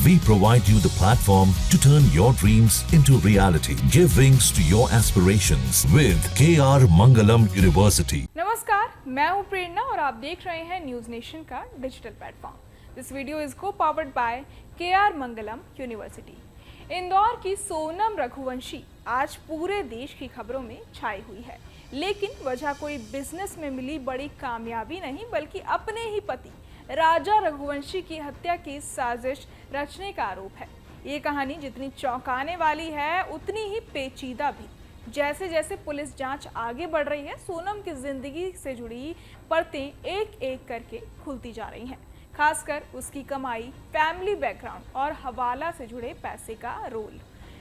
We provide you the platform to turn your dreams into reality. Give wings to your aspirations with KR Mangalam University. नमस्कार, मैं हूं प्रेरणा और आप देख रहे हैं न्यूज नेशन का digital platform. This video is co powered by KR Mangalam university. Indore की सोनम रघुवंशी आज पूरे देश की खबरों में छाई हुई है, लेकिन वजह कोई बिजनेस में मिली बड़ी कामयाबी नहीं, बल्कि अपने ही पति राजा रघुवंशी की हत्या की साजिश रचने का आरोप है। ये कहानी जितनी चौंकाने वाली है, उतनी ही पेचीदा भी। जैसे जैसे पुलिस जांच आगे बढ़ रही है, सोनम की जिंदगी से जुड़ी परतें एक एक करके खुलती जा रही हैं। खासकर उसकी कमाई, फैमिली बैकग्राउंड और हवाला से जुड़े पैसे का रोल।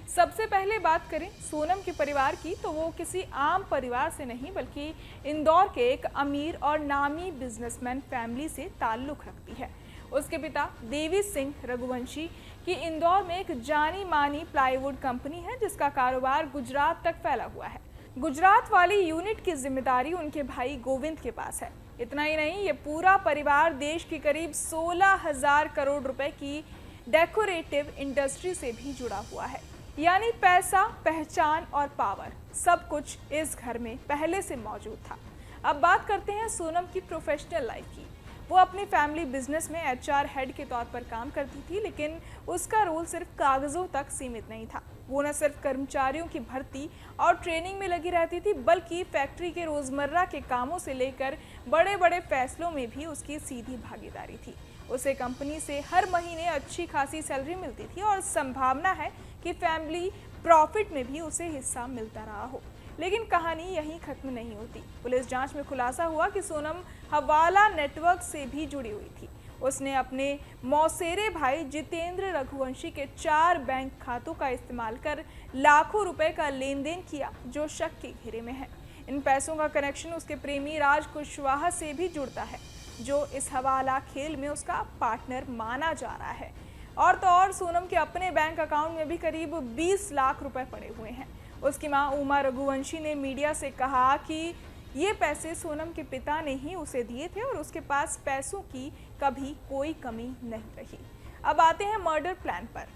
सबसे पहले बात करें सोनम के परिवार की, तो वो किसी आम परिवार से नहीं, बल्कि इंदौर के एक अमीर और नामी बिजनेसमैन फैमिली से ताल्लुक रखती है। उसके पिता देवी सिंह रघुवंशी की इंदौर में एक जानी मानी प्लाईवुड कंपनी है, जिसका कारोबार गुजरात तक फैला हुआ है। गुजरात वाली यूनिट की जिम्मेदारी उनके भाई गोविंद के पास है। इतना ही नहीं, ये पूरा परिवार देश की करीब 16,000 करोड़ रुपए की डेकोरेटिव इंडस्ट्री से भी जुड़ा हुआ है। यानी पैसा, पहचान और पावर सब कुछ इस घर में पहले से मौजूद था। अब बात करते हैं सोनम की प्रोफेशनल लाइफ की। वो अपनी फैमिली बिजनेस में HR हेड के तौर पर काम करती थी, लेकिन उसका रोल सिर्फ कागजों तक सीमित नहीं था। वो न सिर्फ कर्मचारियों की भर्ती और ट्रेनिंग में लगी रहती थी, बल्कि फैक्ट्री के रोजमर्रा के कामों से लेकर बड़े बड़े फैसलों में भी उसकी सीधी भागीदारी थी। उसे कंपनी से हर महीने अच्छी खासी सैलरी मिलती थी और संभावना है कि फैमिली प्रॉफिट में भी उसे हिस्सा मिलता रहा हो। लेकिन कहानी यहीं खत्म नहीं होती। पुलिस जांच में खुलासा हुआ कि सोनम हवाला नेटवर्क से भी जुड़ी हुई थी। उसने अपने मौसेरे भाई जितेंद्र रघुवंशी के 4 बैंक खातों का इस्तेमाल कर लाखों रुपए का लेन देन किया, जो शक के घेरे में है। इन पैसों का कनेक्शन उसके प्रेमी राज कुशवाहा से भी जुड़ता है, जो इस हवाला खेल में उसका पार्टनर माना जा रहा है। और तो और सोनम के अपने बैंक अकाउंट में भी करीब 20 लाख रुपए पड़े हुए हैं। उसकी मां उमा रघुवंशी ने मीडिया से कहा कि ये पैसे सोनम के पिता ने ही उसे दिए थे और उसके पास पैसों की कभी कोई कमी नहीं रही। अब आते हैं मर्डर प्लान पर।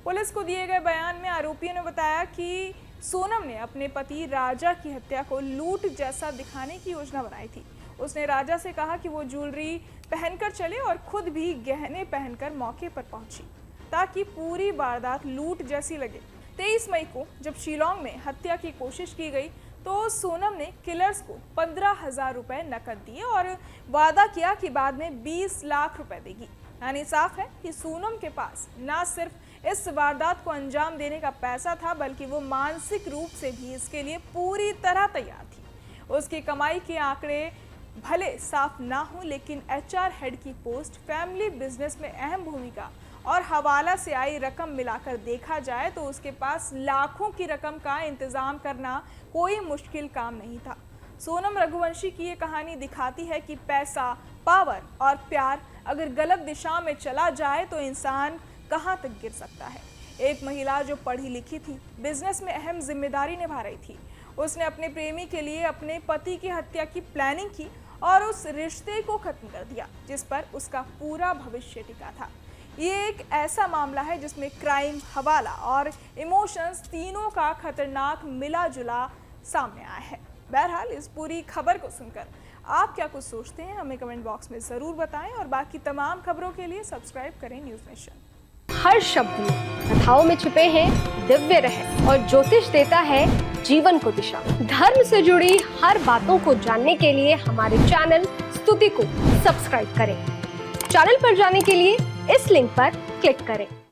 पुलिस को दिए गए बयान में आरोपियों ने बताया कि सोनम ने अपने पति राजा की हत्या को लूट जैसा दिखाने की योजना बनाई थी। उसने राजा से कहा कि वो ज्वेलरी पहनकर चले और खुद भी गहने पहनकर मौके पर पहुंची, ताकि पूरी वारदात लूट जैसी लगे। 23 मई को जब शिलोंग में हत्या की कोशिश की गई, तो सोनम ने किलर्स को 15,000 रुपए नकद दिए और वादा किया कि बाद में 20 लाख रुपए देगी। यानी साफ है कि सोनम के पास न सिर्फ इस वारदात को अंजाम देने का पैसा था, बल्कि वो मानसिक रूप से भी इसके लिए पूरी तरह तैयार थी। उसकी कमाई के आंकड़े भले साफ ना हो, लेकिन HR हेड की पोस्ट, फैमिली बिजनेस में अहम भूमिका और हवाला से आई रकम मिलाकर देखा जाए तो उसके पास लाखों की रकम का इंतजाम करना कोई मुश्किल काम नहीं था। सोनम रघुवंशी की ये कहानी दिखाती है कि पैसा, पावर और प्यार अगर गलत दिशा में चला जाए तो इंसान कहां तक गिर सकता है। एक महिला जो पढ़ी लिखी थी, बिजनेस में अहम जिम्मेदारी निभा रही थी, उसने अपने प्रेमी के लिए अपने पति की हत्या की प्लानिंग की और उस रिश्ते को खत्म कर दिया जिस पर उसका पूरा भविष्य टिका था। ये एक ऐसा मामला है जिसमें क्राइम, हवाला और इमोशंस तीनों का खतरनाक मिला जुला सामने आया है। बहरहाल इस पूरी खबर को सुनकर आप क्या कुछ सोचते हैं, हमें कमेंट बॉक्स में ज़रूर बताएं और बाकी तमाम खबरों के लिए सब्सक्राइब करें न्यूज़ नेशन। हर शब्द में कथाओं में छुपे हैं दिव्य रहस्य और ज्योतिष देता है जीवन को दिशा। धर्म से जुड़ी हर बातों को जानने के लिए हमारे चैनल स्तुति को सब्सक्राइब करें। चैनल पर जाने के लिए इस लिंक पर क्लिक करें।